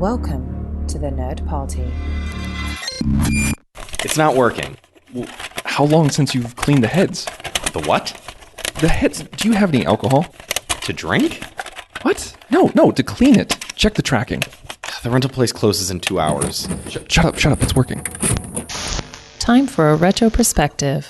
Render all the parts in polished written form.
Welcome to the Nerd Party. It's not working. Well, how long since you've cleaned the heads? The what? The heads. Do you have any alcohol? To drink? What? No, to clean it. Check the tracking. The rental place closes in 2 hours. Shut up, it's working. Time for a retro perspective.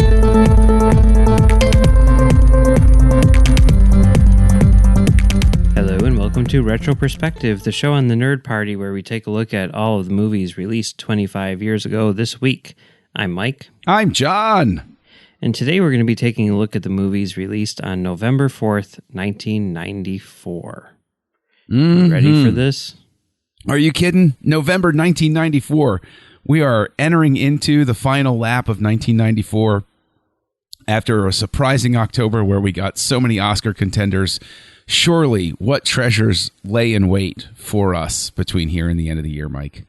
Hello and welcome to Retro Perspective, the show on the Nerd Party where we take a look at all of the movies released 25 years ago this week. I'm Mike. I'm John. And today we're going to be taking a look at the movies released on November 4th, 1994. You ready for this? Are you kidding? November 1994. We are entering into the final lap of 1994 after a surprising October where we got so many Oscar contenders. Surely, what treasures lay in wait for us between here and the end of the year, Mike?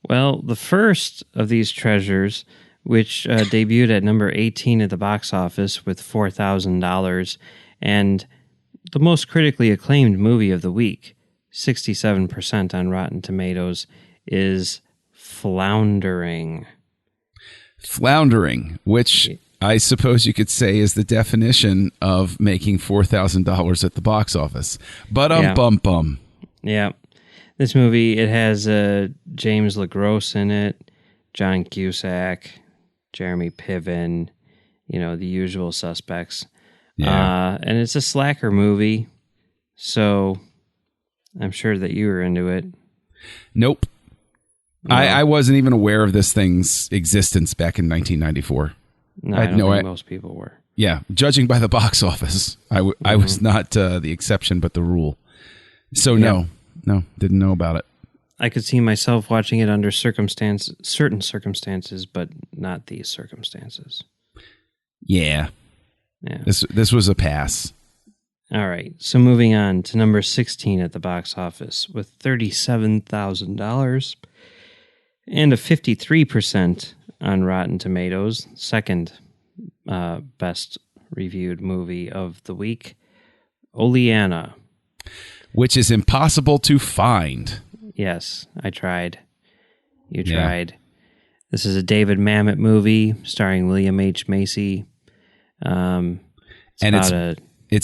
Well, the first of these treasures, which debuted at number 18 at the box office with $4,000, and the most critically acclaimed movie of the week, 67% on Rotten Tomatoes, is Floundering. Floundering, which I suppose you could say is the definition of making $4,000 at the box office. But bum. Yeah. This movie, it has James LaGrosse in it, John Cusack, Jeremy Piven, the usual suspects. Yeah. And it's a slacker movie, so I'm sure that you were into it. Nope. No. I wasn't even aware of this thing's existence back in 1994. No, I don't think most people were. Yeah, judging by the box office, I was not the exception but the rule. So no, didn't know about it. I could see myself watching it under certain circumstances, but not these circumstances. Yeah. This was a pass. All right, so moving on to number 16 at the box office with $37,000 and a 53% on Rotten Tomatoes, second best reviewed movie of the week, Oleanna. Which is impossible to find. Yes, I tried. You tried. This is a David Mamet movie starring William H. Macy. It's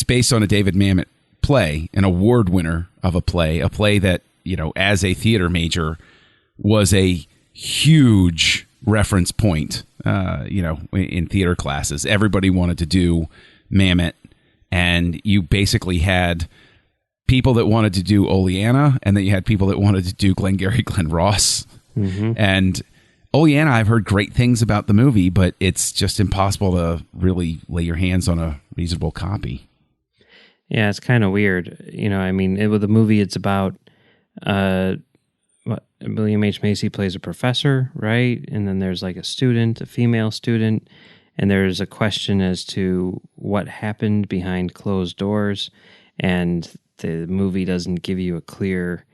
based on a David Mamet play, an award winner of a play that, as a theater major was a huge reference point, in theater classes. Everybody wanted to do Mamet, and you basically had people that wanted to do Oleanna, and then you had people that wanted to do Glengarry Glen Ross. Mm-hmm. And Oleanna, I've heard great things about the movie, but it's just impossible to really lay your hands on a reasonable copy. Yeah, it's kind of weird. With the movie, it's about William H. Macy plays a professor, right? And then there's like a female student, and there's a question as to what happened behind closed doors, and the movie doesn't give you a clear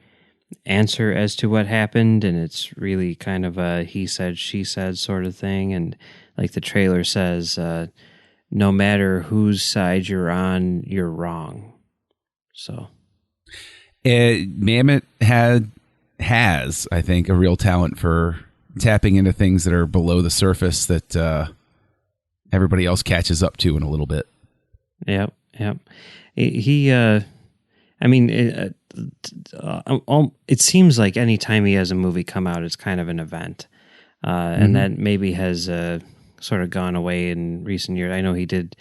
answer as to what happened, and it's really kind of a he said, she said sort of thing. And like the trailer says, no matter whose side you're on, you're wrong. So Mamet has, I think, a real talent for tapping into things that are below the surface that everybody else catches up to in a little bit. Yep. It seems like any time he has a movie come out, it's kind of an event. And that maybe has sort of gone away in recent years. I know he did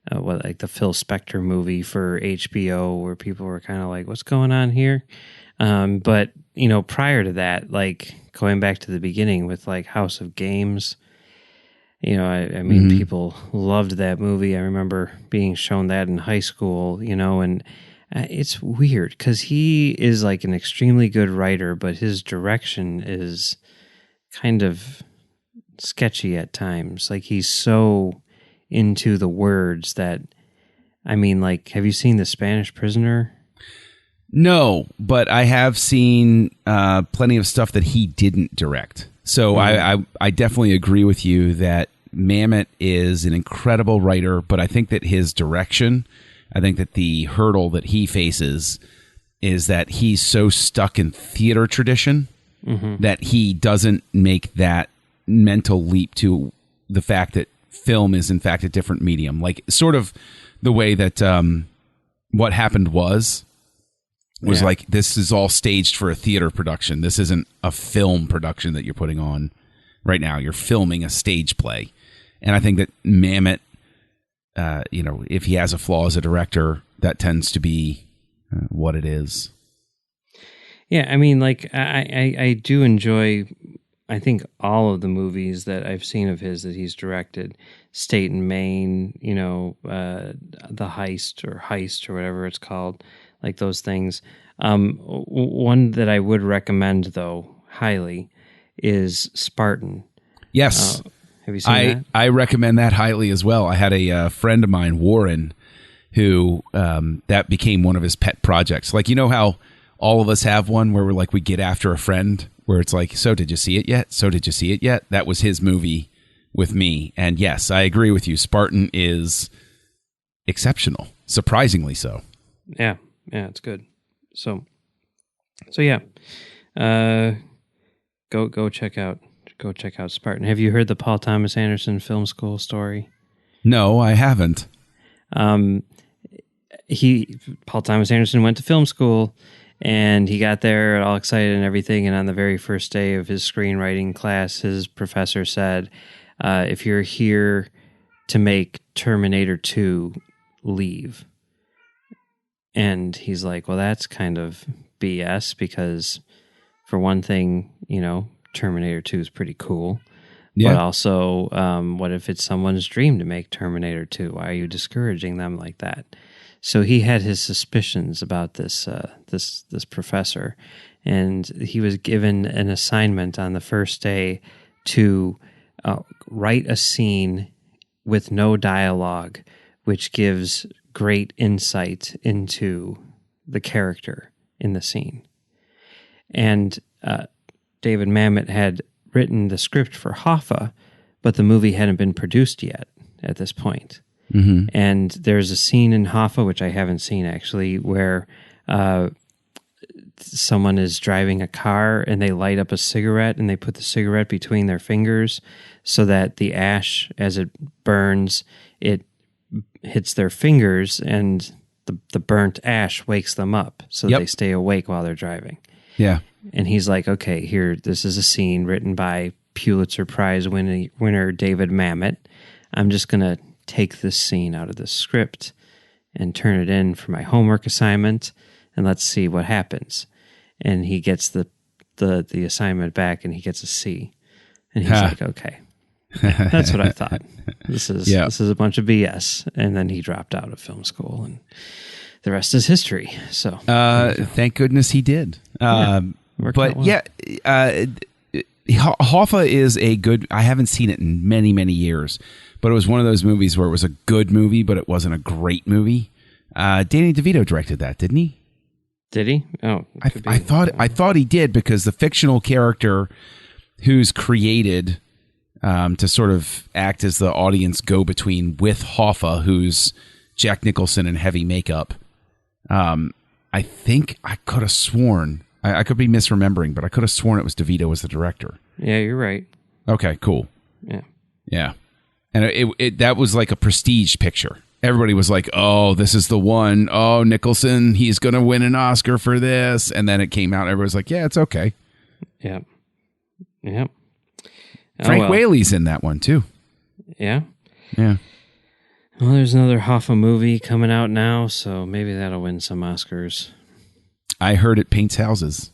the Phil Spector movie for HBO where people were kind of like, what's going on here? But, prior to that, like going back to the beginning with like House of Games, people loved that movie. I remember being shown that in high school, and it's weird because he is like an extremely good writer, but his direction is kind of sketchy at times. Like he's so into the words that, have you seen The Spanish Prisoner? No, but I have seen plenty of stuff that he didn't direct. So I definitely agree with you that Mamet is an incredible writer, but I think that his direction, I think that the hurdle that he faces is that he's so stuck in theater tradition that he doesn't make that mental leap to the fact that film is in fact a different medium. Like sort of the way that What Happened was like, this is all staged for a theater production. This isn't a film production that you're putting on right now. You're filming a stage play. And I think that Mamet, if he has a flaw as a director, that tends to be what it is. Yeah, I mean, like, I do enjoy, I think, all of the movies that I've seen of his that he's directed. State and Maine, The Heist or whatever it's called, like those things. One that I would recommend, though, highly, is Spartan. Yes. Have you seen that? I recommend that highly as well. I had a friend of mine, Warren, who that became one of his pet projects. Like, you know how all of us have one where we get after a friend where it's like, so did you see it yet? So did you see it yet? That was his movie with me. And yes, I agree with you. Spartan is exceptional, surprisingly so. Yeah, it's good. So yeah, go check out Spartan. Have you heard the Paul Thomas Anderson Film School story? No, I haven't. Paul Thomas Anderson went to film school, and he got there all excited and everything. And on the very first day of his screenwriting class, his professor said, if you're here to make Terminator 2, leave. And he's like, well, that's kind of BS, because for one thing, Terminator 2 is pretty cool. Yeah. But also, what if it's someone's dream to make Terminator 2? Why are you discouraging them like that? So he had his suspicions about this professor, and he was given an assignment on the first day to write a scene with no dialogue, which gives great insight into the character in the scene. And David Mamet had written the script for Hoffa, but the movie hadn't been produced yet at this point. Mm-hmm. And there's a scene in Hoffa, which I haven't seen actually, where someone is driving a car and they light up a cigarette and they put the cigarette between their fingers so that the ash, as it burns, it hits their fingers and the burnt ash wakes them up, so they stay awake while they're driving. Yeah. And he's like, okay, this is a scene written by Pulitzer Prize winner David Mamet. I'm just going to take this scene out of the script and turn it in for my homework assignment, and let's see what happens. And he gets the assignment back, and he gets a C. And he's like, okay, that's what I thought. This is a bunch of BS. And then he dropped out of film school, and the rest is history. So thank goodness he did. But well. Hoffa is a good. I haven't seen it in many, many years, but it was one of those movies where it was a good movie, but it wasn't a great movie. Danny DeVito directed that, didn't he? Did he? Oh, I thought he did, because the fictional character who's created to sort of act as the audience go-between with Hoffa, who's Jack Nicholson in heavy makeup. I think I could have sworn. I could be misremembering, but I could have sworn it was DeVito as the director. Yeah, you're right. Okay, cool. Yeah. And that was like a prestige picture. Everybody was like, oh, this is the one. Oh, Nicholson, he's going to win an Oscar for this. And then it came out. Everybody was like, yeah, it's okay. Yeah. Frank Whaley's in that one, too. Yeah? Yeah. Well, there's another Hoffa movie coming out now, so maybe that'll win some Oscars. I heard it paints houses.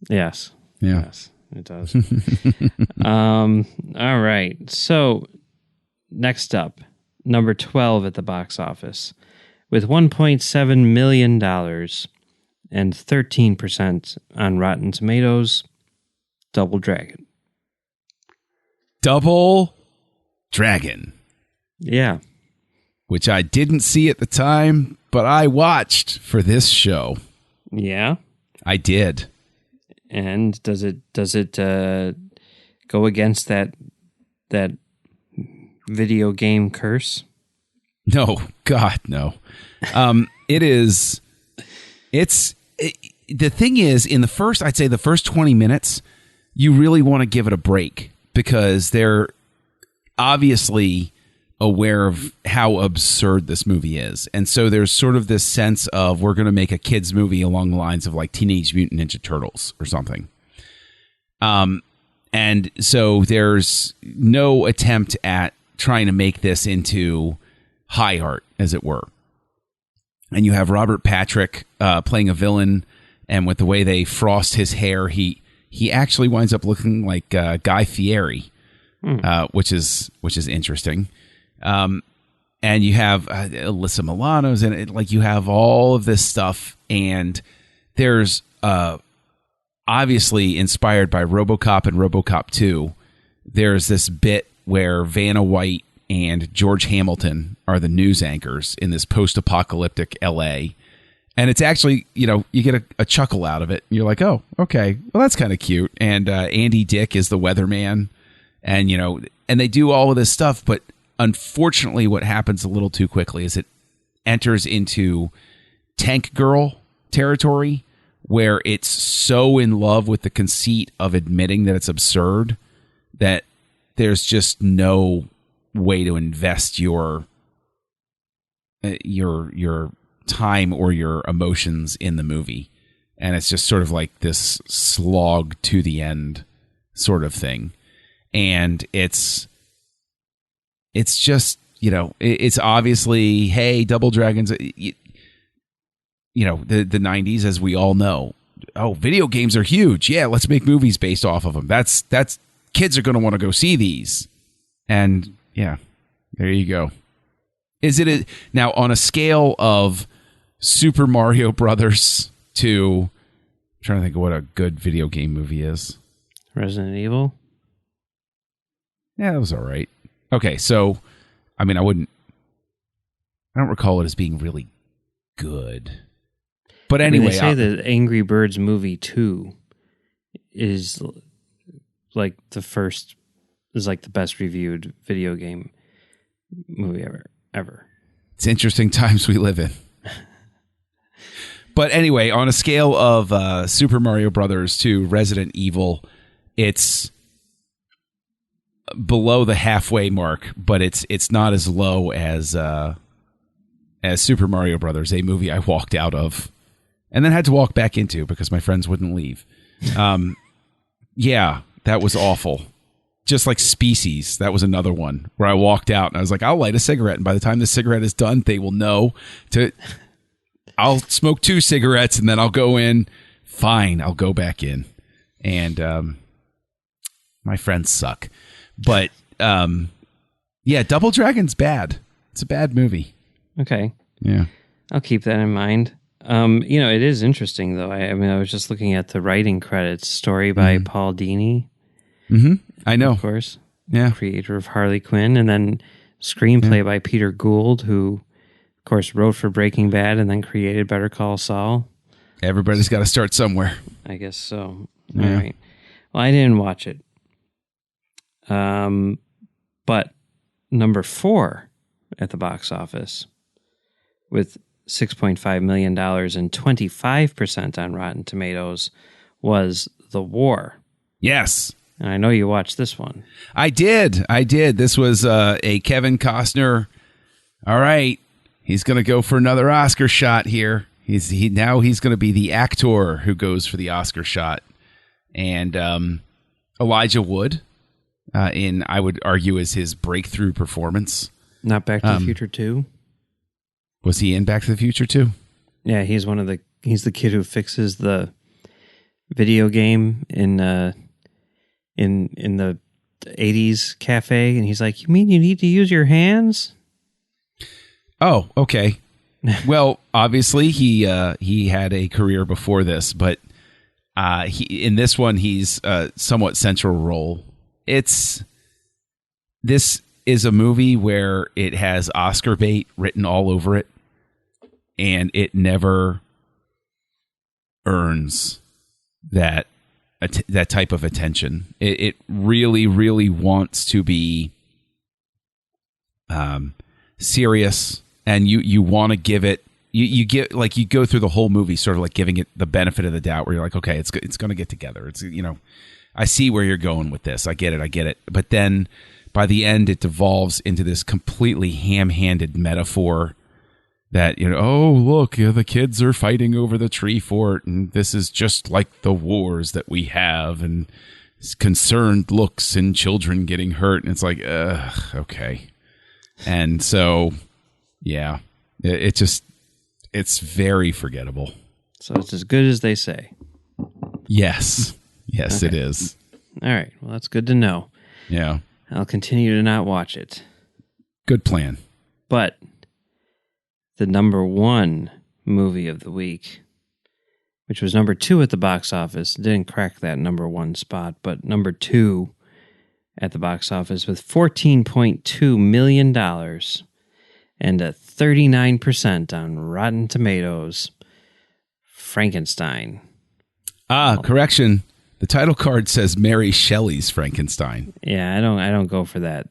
Yes. Yeah. Yes, it does. All right. So, next up, number 12 at the box office, with $1.7 million and 13% on Rotten Tomatoes, Double Dragon. Double Dragon. Yeah. Which I didn't see at the time, but I watched for this show. Yeah, I did. And does it go against that video game curse? No, God, no. the thing is, I'd say the first 20 minutes, you really want to give it a break because they're obviously aware of how absurd this movie is. And so there's sort of this sense of we're going to make a kids movie along the lines of like Teenage Mutant Ninja Turtles or something. And so there's no attempt at trying to make this into high art, as it were. And you have Robert Patrick playing a villain, and with the way they frost his hair, he actually winds up looking like Guy Fieri, which is interesting. And you have Alyssa Milano's in it. Like, you have all of this stuff, and there's obviously inspired by RoboCop and RoboCop 2. There's this bit where Vanna White and George Hamilton are the news anchors in this post-apocalyptic LA. And it's actually, you get a chuckle out of it. You're like, oh, okay, well, that's kind of cute. And Andy Dick is the weatherman. And, and they do all of this stuff. But unfortunately, what happens a little too quickly is it enters into Tank Girl territory, where it's so in love with the conceit of admitting that it's absurd that there's just no way to invest your time or your emotions in the movie. And it's just sort of like this slog to the end sort of thing. And it's just, it's obviously, hey, Double Dragons, the 90s, as we all know. Oh, video games are huge. Yeah, let's make movies based off of them. That's kids are going to want to go see these. And yeah, there you go. Is it now on a scale of Super Mario Brothers to, I'm trying to think of what a good video game movie is. Resident Evil? Yeah, that was all right. Okay, so, I mean, I don't recall it as being really good. But anyway, they say that Angry Birds movie 2 is like the best reviewed video game movie ever. It's interesting times we live in. But anyway, on a scale of Super Mario Brothers to Resident Evil, it's below the halfway mark, but it's not as low as Super Mario Brothers, a movie I walked out of and then had to walk back into because my friends wouldn't leave. Yeah, that was awful. Just like Species, that was another one where I walked out and I was like, I'll light a cigarette, and by the time the cigarette is done, they will know I'll smoke 2 cigarettes and then I'll go in. Fine, I'll go back in. And my friends suck. But yeah, Double Dragon's bad. It's a bad movie. Okay. Yeah. I'll keep that in mind. It is interesting, though. I was just looking at the writing credits. Story by Paul Dini. Mm-hmm. I know. Of course. Yeah. Creator of Harley Quinn. And then screenplay by Peter Gould, who, of course, wrote for Breaking Bad and then created Better Call Saul. Everybody's got to start somewhere. I guess so. Yeah. All right. Well, I didn't watch it. But number 4 at the box office with $6.5 million and 25% on Rotten Tomatoes was The War. Yes. And I know you watched this one. I did. This was a Kevin Costner. All right. He's going to go for another Oscar shot here. He's going to be the actor who goes for the Oscar shot. And Elijah Wood, I would argue, is his breakthrough performance. Not Back to the Future 2? Was he in Back to the Future too? Yeah, he's the kid who fixes the video game in the 80s cafe, and he's like, "You mean you need to use your hands?" Oh, okay. Well, obviously he had a career before this, but in this one he's a somewhat central role. This is a movie where it has Oscar bait written all over it, and it never earns that type of attention. It really, really wants to be serious, and you want to give it you get like you go through the whole movie sort of like giving it the benefit of the doubt, where you're like, okay, it's going to get together. It's, you know, I see where you're going with this. I get it. But then by the end, it devolves into this completely ham-handed metaphor that, you know, oh, look, the kids are fighting over the tree fort, and this is just like the wars that we have, and concerned looks and children getting hurt. And it's like, okay. And so, yeah, it's very forgettable. So it's as good as they say. Yes, Okay. It is. All right. Well, that's good to know. Yeah. I'll continue to not watch it. Good plan. But the number one movie of the week, which was number 2 at the box office, didn't crack that number 1 spot, but number 2 at the box office with $14.2 million and a 39% on Rotten Tomatoes, Frankenstein. Correction. The title card says Mary Shelley's Frankenstein. Yeah, I don't go for that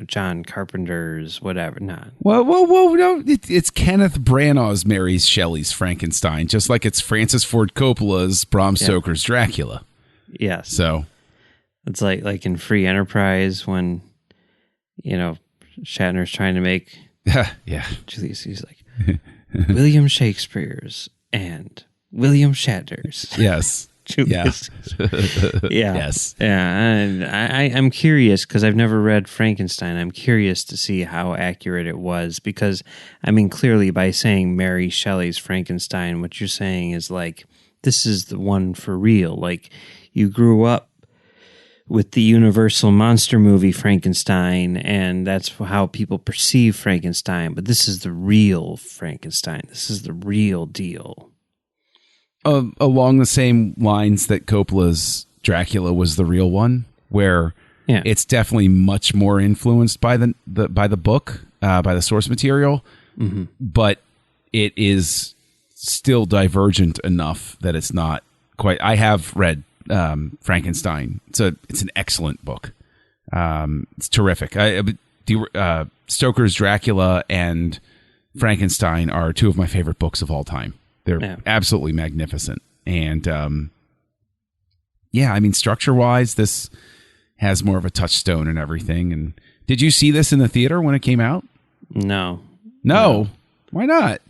John Carpenter's whatever. Nah. Whoa, no, it's Kenneth Branagh's Mary Shelley's Frankenstein, just like it's Francis Ford Coppola's Bram Stoker's Dracula. Yes. So it's like in Free Enterprise when, you know, Shatner's trying to make yeah. Julius, he's like William Shakespeare's and William Shatner's. Yes. Julius. Yeah. Yes. Yeah. And I'm curious because I've never read Frankenstein. I'm curious to see how accurate it was because, I mean, clearly by saying Mary Shelley's Frankenstein, what you're saying is like, this is the one for real. Like, you grew up with the Universal monster movie Frankenstein, and that's how people perceive Frankenstein. But this is the real Frankenstein. This is the real deal. Along the same lines that Coppola's Dracula was the real one, where it's definitely much more influenced by the book, by the source material, but it is still divergent enough that it's not quite. I have read Frankenstein. It's an excellent book. It's terrific. Stoker's Dracula and Frankenstein are 2 of my favorite books of all time. They're absolutely magnificent. And I mean, structure-wise, this has more of a touchstone and everything. And did you see this in the theater when it came out? No. Why not?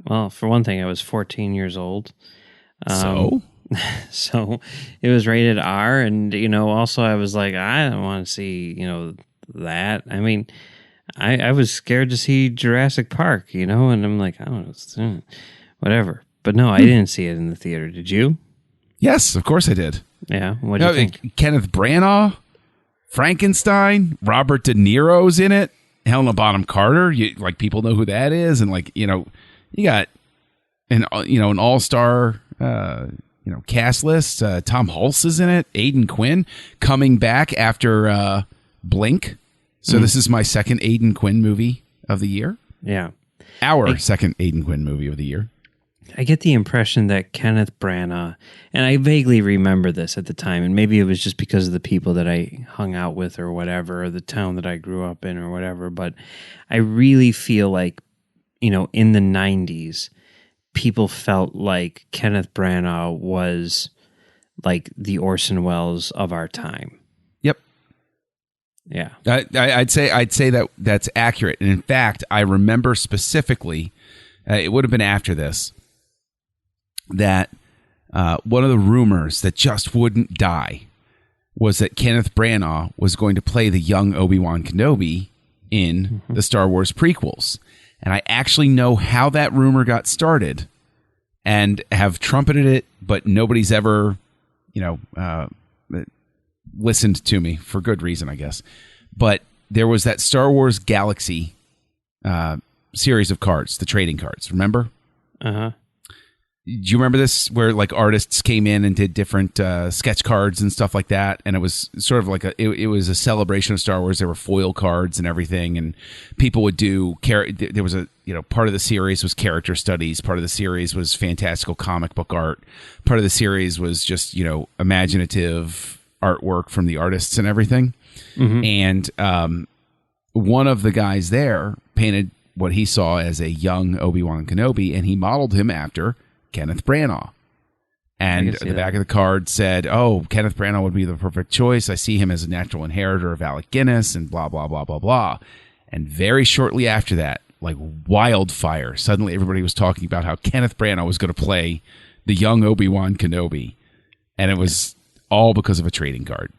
Well, for one thing, I was 14 years old. So it was rated R, and, you know, also I was like, I don't want to see, you know, that. I mean, I was scared to see Jurassic Park, you know, and I'm like, I don't know, whatever. But no, I didn't see it in the theater. Did you? Yes, of course I did. Yeah. What do you think? Kenneth Branagh, Frankenstein, Robert De Niro's in it, Helena Bonham Carter. People know who that is, and you got an all-star cast list. Tom Hulse is in it. Aidan Quinn coming back after Blink. So this is my second Aidan Quinn movie of the year. Yeah. Our second Aidan Quinn movie of the year. I get the impression that Kenneth Branagh, and I vaguely remember this at the time, and maybe it was just because of the people that I hung out with or whatever, or the town that I grew up in or whatever, but I really feel like, you know, in the 90s, people felt like Kenneth Branagh was like the Orson Welles of our time. Yep. Yeah. I'd say that's accurate. And in fact, I remember specifically, it would have been after this, that one of the rumors that just wouldn't die was that Kenneth Branagh was going to play the young Obi-Wan Kenobi in the Star Wars prequels. And I actually know how that rumor got started and have trumpeted it, but nobody's ever, listened to me for good reason, I guess. But there was that Star Wars Galaxy series of cards, the trading cards, remember? Uh-huh. Do you remember this, where like artists came in and did different sketch cards and stuff like that? And it was sort of like it was a celebration of Star Wars. There were foil cards and everything, and people would do there was part of the series was character studies, part of the series was fantastical comic book art, part of the series was just imaginative artwork from the artists and everything. And one of the guys there painted what he saw as a young Obi-Wan Kenobi, and he modeled him after Kenneth Branagh. And the back of the card said, "Oh, Kenneth Branagh would be the perfect choice. I see him as a natural inheritor of Alec Guinness," and blah blah blah blah blah. And very shortly after that, like wildfire, suddenly everybody was talking about how Kenneth Branagh was going to play the young Obi-Wan Kenobi, and it was all because of a trading card.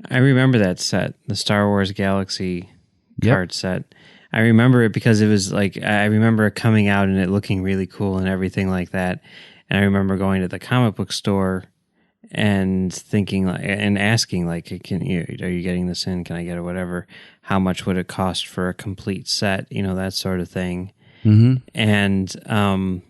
I remember that set, the Star Wars Galaxy card set. I remember it because it was like, I remember it coming out and it looking really cool and everything like that. And I remember going to the comic book store and thinking and asking are you getting this in? Can I get it? Whatever. How much would it cost for a complete set? That sort of thing. Mm-hmm. And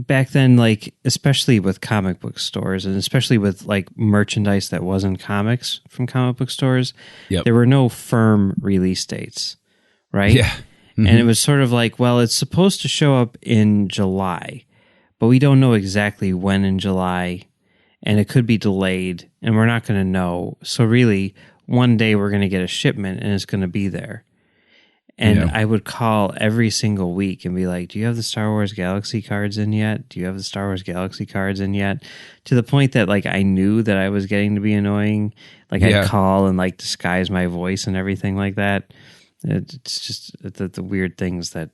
back then, like, especially with comic book stores and especially with like merchandise that wasn't comics from comic book stores, there were no firm release dates, right? Yeah. Mm-hmm. And it was sort of like, well, it's supposed to show up in July, but we don't know exactly when in July, and it could be delayed, and we're not going to know. So really, one day we're going to get a shipment, and it's going to be there. And I would call every single week and be like, "Do you have the Star Wars Galaxy cards in yet? Do you have the Star Wars Galaxy cards in yet?" To the point that like I knew that I was getting to be annoying. Like I'd call and like disguise my voice and everything like that. It's just the weird things that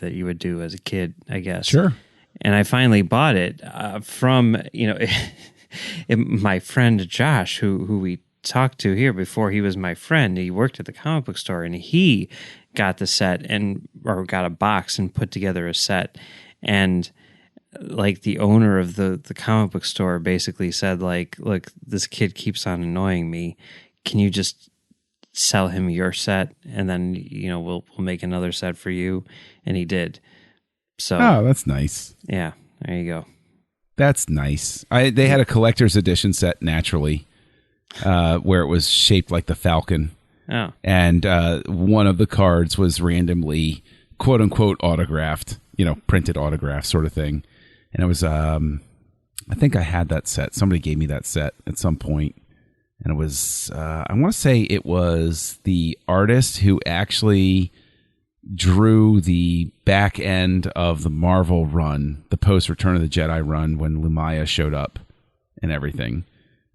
you would do as a kid, I guess. Sure. And I finally bought it from my friend Josh, who we talked to here before. He was my friend. He worked at the comic book store, and he got the set or got a box and put together a set. And like the owner of the comic book store basically said, like, "Look, this kid keeps on annoying me. Can you just sell him your set, and then we'll make another set for you?" And he did. So that's nice. Yeah, there you go. That's nice. They had a collector's edition set naturally, where it was shaped like the Falcon. Oh. And one of the cards was randomly quote unquote autographed, printed autograph sort of thing. And it was I think I had that set. Somebody gave me that set at some point. And it was, I want to say it was the artist who actually drew the back end of the Marvel run, the post-Return of the Jedi run, when Lumaya showed up and everything.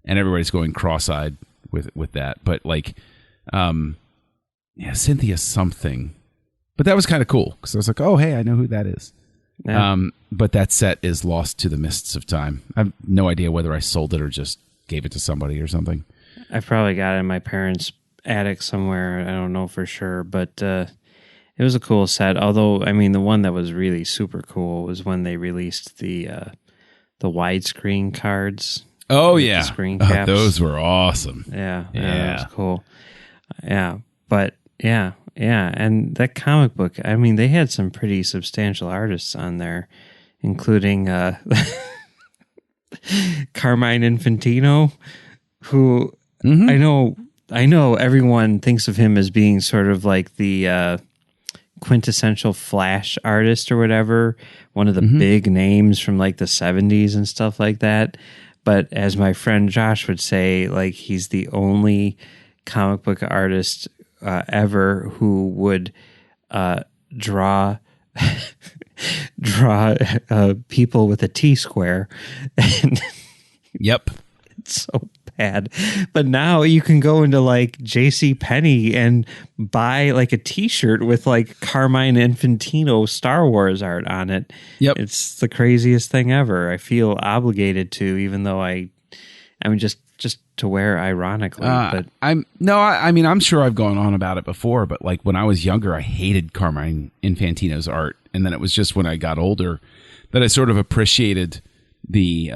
And everybody's going cross-eyed with that. But like, Cynthia something. But that was kind of cool, because I was like, oh, hey, I know who that is. Yeah. But that set is lost to the mists of time. I have no idea whether I sold it or just gave it to somebody or something. I probably got it in my parents' attic somewhere. I don't know for sure, but it was a cool set. Although, I mean, the one that was really super cool was when they released the widescreen cards. Oh yeah, screen caps. Those were awesome. Yeah, that was cool. Yeah, but yeah, and that comic book. I mean, they had some pretty substantial artists on there, including Carmine Infantino, who I know everyone thinks of him as being sort of like the quintessential Flash artist or whatever, one of the big names from like the 70s and stuff like that. But as my friend Josh would say, like, he's the only comic book artist ever who would draw people with a T-square. And yep. It's so bad. But now you can go into like JCPenney and buy like a T-shirt with like Carmine Infantino Star Wars art on it. Yep. It's the craziest thing ever. I feel obligated to, even though I mean just to wear ironically. But I'm sure I've gone on about it before, but like when I was younger, I hated Carmine Infantino's art. And then it was just when I got older that I sort of appreciated the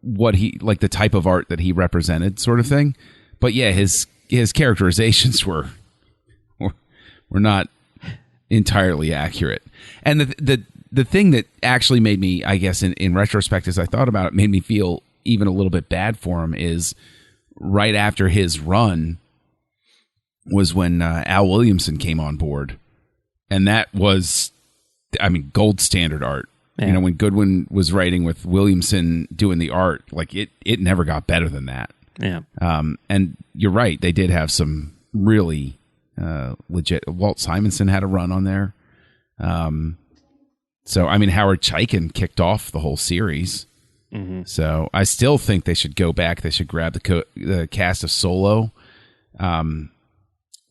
what he, like the type of art that he represented, sort of thing. But yeah, his characterizations were not entirely accurate. And the thing that actually made me, I guess, in retrospect, as I thought about it, made me feel even a little bit bad for him is right after his run was when Al Williamson came on board. And that was, I mean, gold standard art. Yeah. When Goodwin was writing with Williamson doing the art, like it never got better than that. Yeah. And you're right, they did have some really legit. Walt Simonson had a run on there. So I mean, Howard Chaykin kicked off the whole series. Mm-hmm. So I still think they should go back. They should grab the cast of Solo,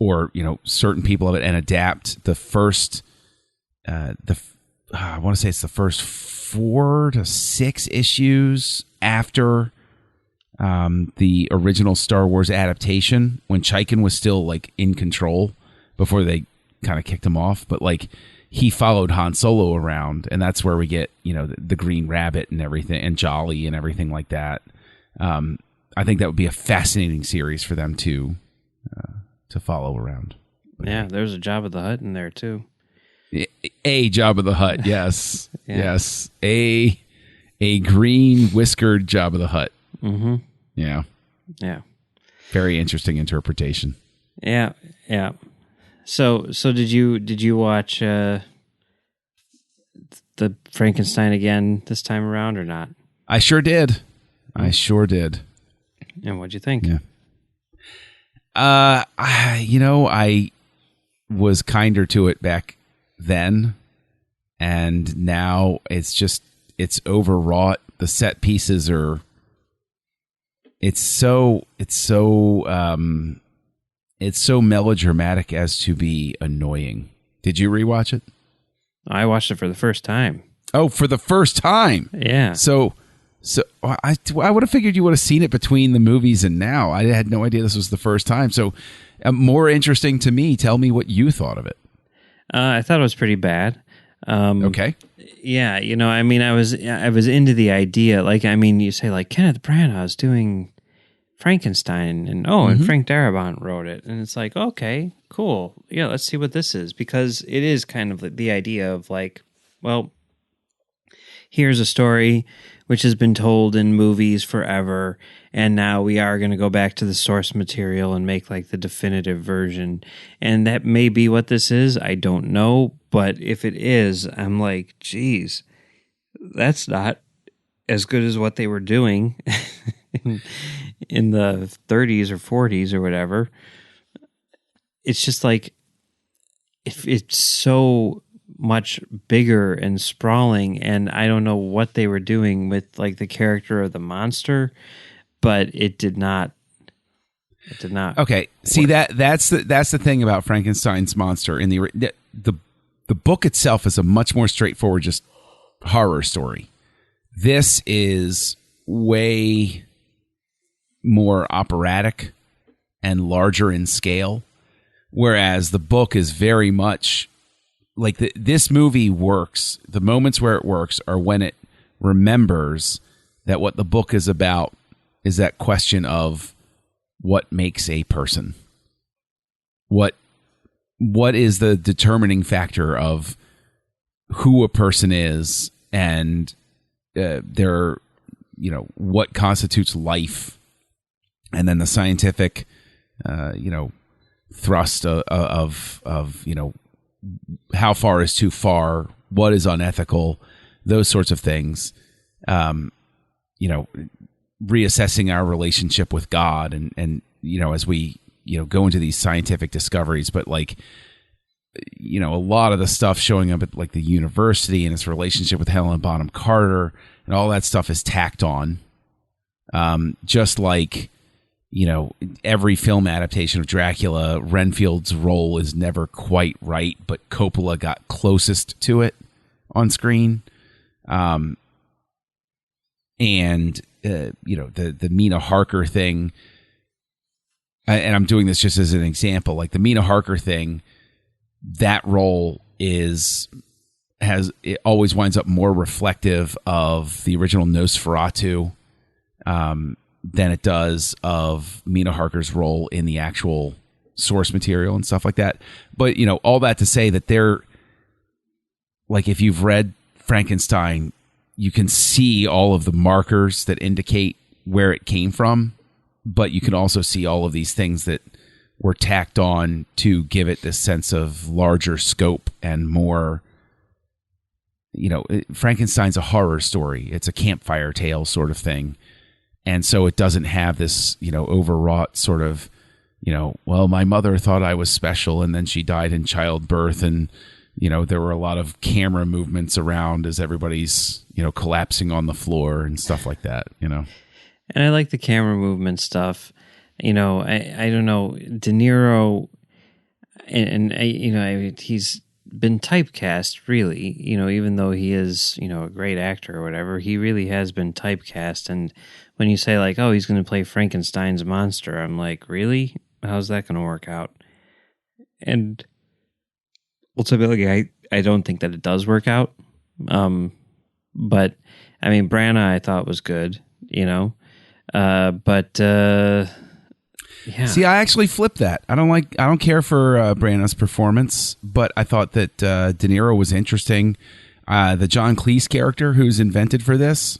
or certain people of it, and adapt the first. I want to say it's the first 4 to 6 issues after the original Star Wars adaptation, when Chaykin was still like in control before they kind of kicked him off. But like, he followed Han Solo around, and that's where we get the Green Rabbit and everything, and Jolly and everything like that. I think that would be a fascinating series for them to follow around. Yeah, there's a Jabba the Hutt in there too. A Jabba the Hutt, yes. Yeah. Yes. A green whiskered Jabba the Hutt. Mm-hmm. Yeah. Yeah. Very interesting interpretation. Yeah. Yeah. So did you watch the Frankenstein again this time around or not? I sure did. I sure did. And what'd you think? Yeah. I was kinder to it back then, and now it's overwrought. The set pieces are it's so melodramatic as to be annoying. Did you rewatch it? I watched it for the first time. Oh, for the first time. Yeah. So I would have figured you would have seen it between the movies and now. I had no idea this was the first time. So more interesting to me. Tell me what you thought of it. I thought it was pretty bad. Okay. Yeah, I mean, I was into the idea. Like, I mean, you say like Kenneth Branagh is doing Frankenstein, and and Frank Darabont wrote it, and it's like, okay, cool. Yeah, let's see what this is, because it is kind of the idea of like, well, here's a story which has been told in movies forever, and now we are going to go back to the source material and make like the definitive version. And that may be what this is. I don't know. But if it is, I'm like, geez, that's not as good as what they were doing in the 30s or 40s or whatever. It's just like, it's so much bigger and sprawling, and I don't know what they were doing with like the character of the monster, but it did not. Okay, see that's the thing about Frankenstein's monster. In the book itself is a much more straightforward, just horror story. This is way more operatic and larger in scale, whereas the book is very much like this movie works. The moments where it works are when it remembers that what the book is about is that question of what makes a person. What is the determining factor of who a person is, and what constitutes life, and then the scientific thrust of how far is too far, what is unethical, those sorts of things. Reassessing our relationship with God, and as we go into these scientific discoveries, but like a lot of the stuff showing up at like the university and its relationship with Helena Bonham Carter and all that stuff is tacked on. Just like every film adaptation of Dracula, Renfield's role is never quite right, but Coppola got closest to it on screen. And the Mina Harker thing, and I'm doing this just as an example, like the Mina Harker thing, that role it always winds up more reflective of the original Nosferatu than it does of Mina Harker's role in the actual source material and stuff like that. But all that to say that they're like, if you've read Frankenstein, you can see all of the markers that indicate where it came from, but you can also see all of these things that were tacked on to give it this sense of larger scope and more, Frankenstein's a horror story. It's a campfire tale sort of thing. And so it doesn't have this, overwrought sort of, well, my mother thought I was special and then she died in childbirth. And, there were a lot of camera movements around as everybody's, collapsing on the floor and stuff like that, And I like the camera movement stuff. I don't know, De Niro, and he's been typecast, really, even though he is, a great actor or whatever, he really has been typecast. And when you say like, oh, he's going to play Frankenstein's monster, I'm like, really? How's that going to work out? And ultimately, I don't think that it does work out. But I mean, Branagh I thought was good, but yeah. See, I actually flipped that. I don't care for Branagh's performance, but I thought that De Niro was interesting. The John Cleese character who's invented for this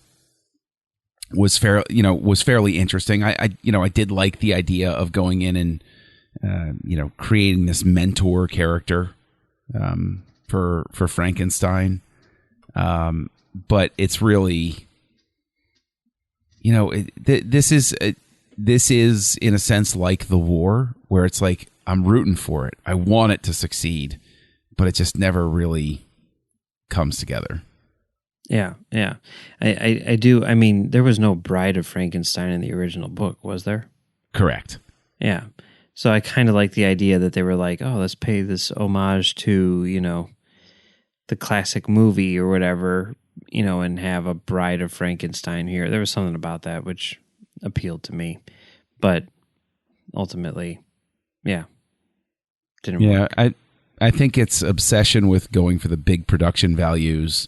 was fairly interesting. I did like the idea of going in and creating this mentor character for Frankenstein. But it's really, this is in a sense like the war, where it's like I'm rooting for it. I want it to succeed, but it just never really comes together. Yeah. I do. I mean, there was no Bride of Frankenstein in the original book, was there? Correct. Yeah. So I kind of like the idea that they were like, oh, let's pay this homage to, the classic movie or whatever, and have a Bride of Frankenstein here. There was something about that which appealed to me, but ultimately, didn't work. I think its obsession with going for the big production values,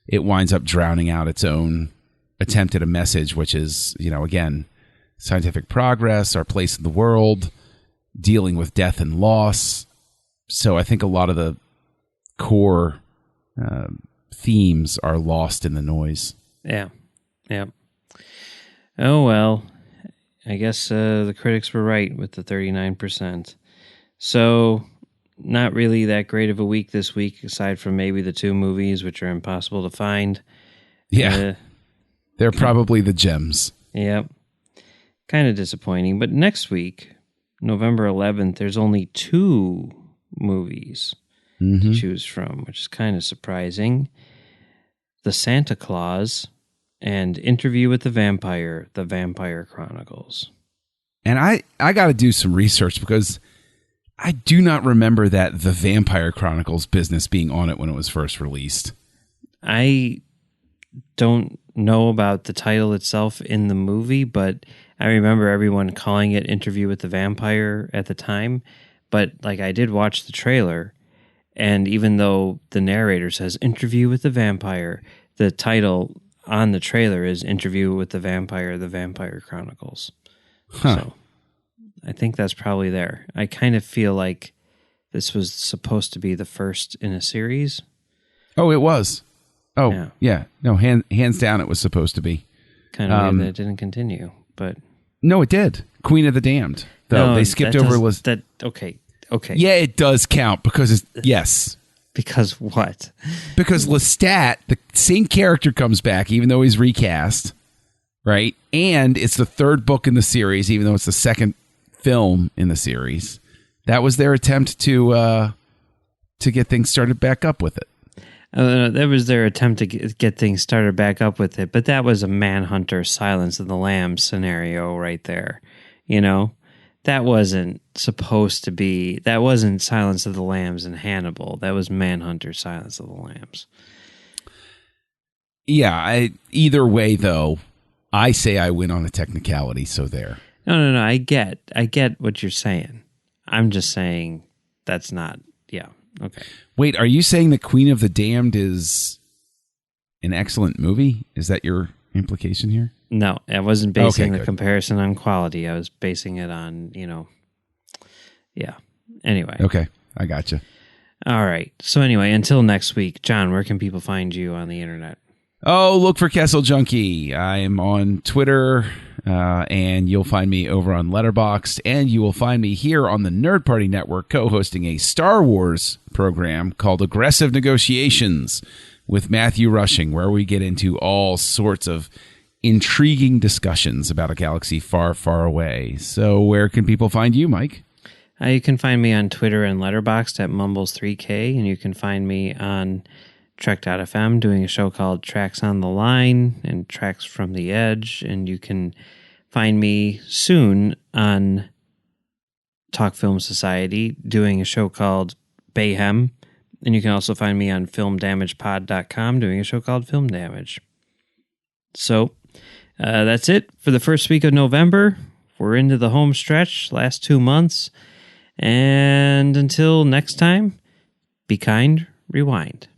it winds up drowning out its own attempt at a message, which is, again, scientific progress, our place in the world, dealing with death and loss. So I think a lot of the core themes are lost in the noise. Yeah. Oh, well, I guess the critics were right with the 39%. So not really that great of a week this week, aside from maybe the 2 movies, which are impossible to find. Yeah. They're probably the gems. Yep. Kind of disappointing. But next week, November 11th, there's only 2 movies to choose from, which is kind of surprising. The Santa Claus and Interview with the Vampire Chronicles. And I got to do some research because I do not remember that the Vampire Chronicles business being on it when it was first released. I don't know about the title itself in the movie, but I remember everyone calling it Interview with the Vampire at the time. But like, I did watch the trailer, and even though the narrator says Interview with the Vampire, the title on the trailer is Interview with the Vampire Chronicles. Huh. So I think that's probably there. I kind of feel like this was supposed to be the first in a series. Oh, it was. Oh, yeah. No, hands down, it was supposed to be. Kind of weird that it didn't continue, but no, it did. Queen of the Damned. Though no, they skipped over Okay. Yeah, it does count because yes. Because what? Because Lestat, the same character, comes back, even though he's recast, right? And it's the 3rd book in the series, even though it's the 2nd film in the series. That was their attempt to get things started back up with it. That was their attempt to get things started back up with it, but that was a Manhunter Silence of the Lambs scenario right there. That wasn't supposed to be, that wasn't Silence of the Lambs and Hannibal. That was Manhunter Silence of the Lambs. Yeah, either way, though, I say I win on a technicality, so there. No, I get what you're saying. I'm just saying that's not, okay. Wait, are you saying that Queen of the Damned is an excellent movie? Is that your implication here? No, I wasn't basing the comparison on quality. I was basing it on, Anyway. Okay, I gotcha. All right. So anyway, until next week, John, where can people find you on the internet? Oh, look for Kessel Junkie. I am on Twitter, and you'll find me over on Letterboxd, and you will find me here on the Nerd Party Network co-hosting a Star Wars program called Aggressive Negotiations with Matthew Rushing, where we get into all sorts of intriguing discussions about a galaxy far, far away. So where can people find you, Mike? You can find me on Twitter and Letterboxd at Mumbles3K, and you can find me on Trek.fm doing a show called Tracks on the Line and Tracks from the Edge, and you can find me soon on Talk Film Society doing a show called Bayhem, and you can also find me on filmdamagepod.com doing a show called Film Damage. So that's it for the first week of November. We're into the home stretch, last 2 months. And until next time, be kind, rewind.